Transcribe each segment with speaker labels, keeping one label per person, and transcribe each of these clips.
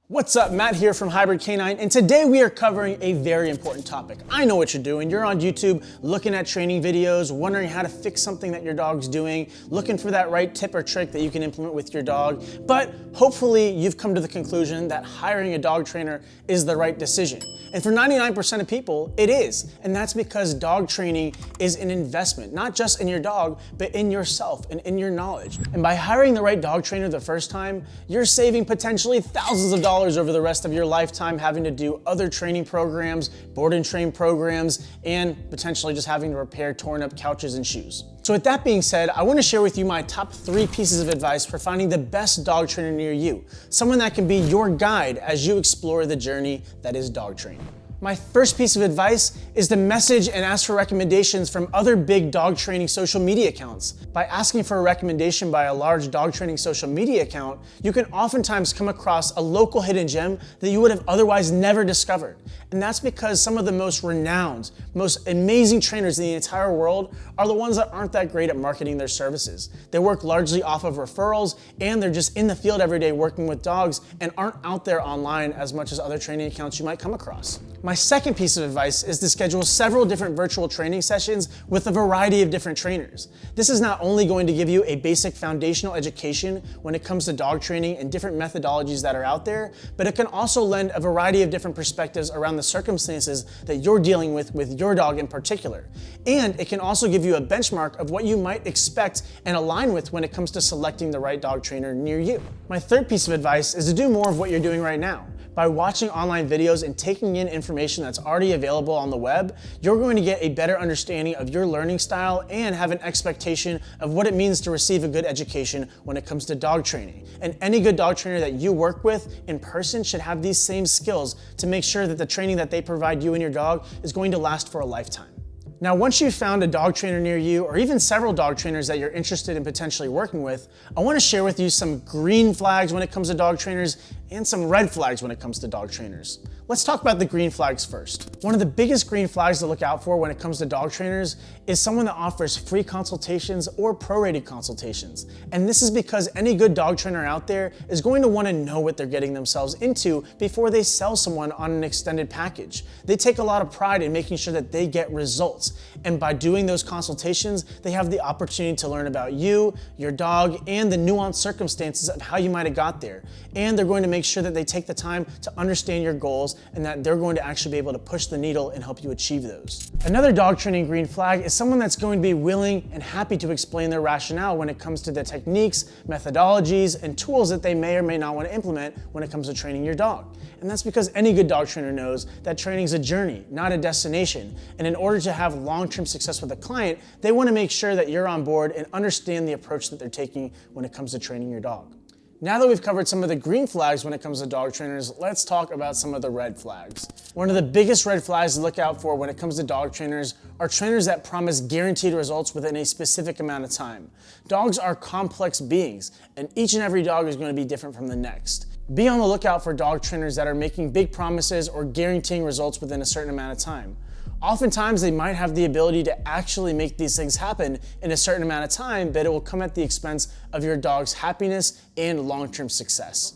Speaker 1: What's up, Matt here from Hybrid Canine, and today we are covering a very important topic. I know what you're doing. You're on YouTube looking at training videos, wondering how to fix something that your dog's doing, looking for that right tip or trick that you can implement with your dog. But hopefully you've come to the conclusion that hiring a dog trainer is the right decision. And for 99% of people, it is. And that's because dog training is an investment, not just in your dog, but in yourself and in your knowledge. And by hiring the right dog trainer the first time, you're saving potentially thousands of dollars over the rest of your lifetime having to do other training programs, board and train programs, and potentially just having to repair torn up couches and shoes. So with that being said, I want to share with you my top 3 pieces of advice for finding the best dog trainer near you. Someone that can be your guide as you explore the journey that is dog training. My first piece of advice is to message and ask for recommendations from other big dog training social media accounts. By asking for a recommendation by a large dog training social media account, you can oftentimes come across a local hidden gem that you would have otherwise never discovered. And that's because some of the most renowned, most amazing trainers in the entire world are the ones that aren't that great at marketing their services. They work largely off of referrals, and they're just in the field every day working with dogs and aren't out there online as much as other training accounts you might come across. My second piece of advice is to schedule several different virtual training sessions with a variety of different trainers. This is not only going to give you a basic foundational education when it comes to dog training and different methodologies that are out there, but it can also lend a variety of different perspectives around the circumstances that you're dealing with your dog in particular. And it can also give you a benchmark of what you might expect and align with when it comes to selecting the right dog trainer near you. My third piece of advice is to do more of what you're doing right now. By watching online videos and taking in information that's already available on the web, you're going to get a better understanding of your learning style and have an expectation of what it means to receive a good education when it comes to dog training. And any good dog trainer that you work with in person should have these same skills to make sure that the training that they provide you and your dog is going to last for a lifetime. Now, once you've found a dog trainer near you, or even several dog trainers that you're interested in potentially working with, I want to share with you some green flags when it comes to dog trainers and some red flags when it comes to dog trainers. Let's talk about the green flags first. One of the biggest green flags to look out for when it comes to dog trainers is someone that offers free consultations or prorated consultations. And this is because any good dog trainer out there is going to want to know what they're getting themselves into before they sell someone on an extended package. They take a lot of pride in making sure that they get results. And by doing those consultations, they have the opportunity to learn about you, your dog, and the nuanced circumstances of how you might have got there. And they're going to make sure that they take the time to understand your goals and that they're going to actually be able to push the needle and help you achieve those. Another dog training green flag is someone that's going to be willing and happy to explain their rationale when it comes to the techniques, methodologies, and tools that they may or may not want to implement when it comes to training your dog. And that's because any good dog trainer knows that training is a journey, not a destination. And in order to have long-term success with a client, they want to make sure that you're on board and understand the approach that they're taking when it comes to training your dog. Now that we've covered some of the green flags when it comes to dog trainers, let's talk about some of the red flags. One of the biggest red flags to look out for when it comes to dog trainers are trainers that promise guaranteed results within a specific amount of time. Dogs are complex beings, and each and every dog is going to be different from the next. Be on the lookout for dog trainers that are making big promises or guaranteeing results within a certain amount of time. Oftentimes, they might have the ability to actually make these things happen in a certain amount of time, but it will come at the expense of your dog's happiness and long-term success.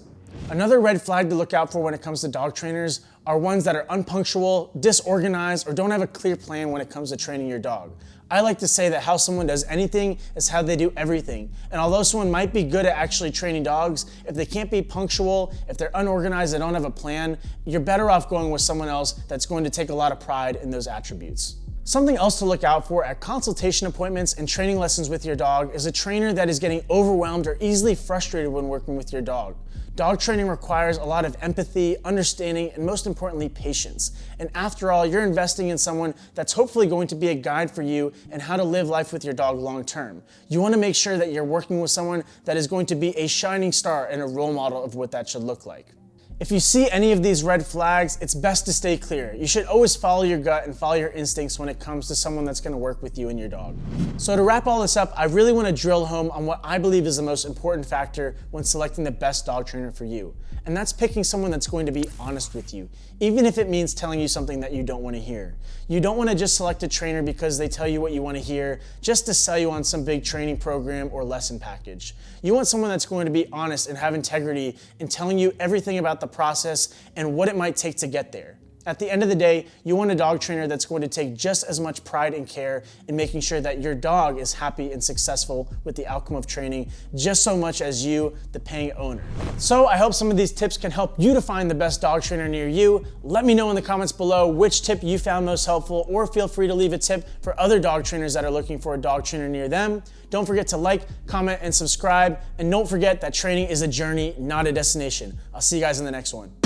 Speaker 1: Another red flag to look out for when it comes to dog trainers are ones that are unpunctual, disorganized, or don't have a clear plan when it comes to training your dog. I like to say that how someone does anything is how they do everything. And although someone might be good at actually training dogs, if they can't be punctual, if they're unorganized, they don't have a plan, you're better off going with someone else that's going to take a lot of pride in those attributes. Something else to look out for at consultation appointments and training lessons with your dog is a trainer that is getting overwhelmed or easily frustrated when working with your dog. Dog training requires a lot of empathy, understanding, and most importantly, patience. And after all, you're investing in someone that's hopefully going to be a guide for you and how to live life with your dog long term. You want to make sure that you're working with someone that is going to be a shining star and a role model of what that should look like. If you see any of these red flags, it's best to stay clear. You should always follow your gut and follow your instincts when it comes to someone that's going to work with you and your dog. So to wrap all this up, I really want to drill home on what I believe is the most important factor when selecting the best dog trainer for you. And that's picking someone that's going to be honest with you, even if it means telling you something that you don't want to hear. You don't want to just select a trainer because they tell you what you want to hear, just to sell you on some big training program or lesson package. You want someone that's going to be honest and have integrity in telling you everything about the process and what it might take to get there. At the end of the day, you want a dog trainer that's going to take just as much pride and care in making sure that your dog is happy and successful with the outcome of training just so much as you, the paying owner. So I hope some of these tips can help you to find the best dog trainer near you. Let me know in the comments below which tip you found most helpful, or feel free to leave a tip for other dog trainers that are looking for a dog trainer near them. Don't forget to like, comment, and subscribe. And don't forget that training is a journey, not a destination. I'll see you guys in the next one.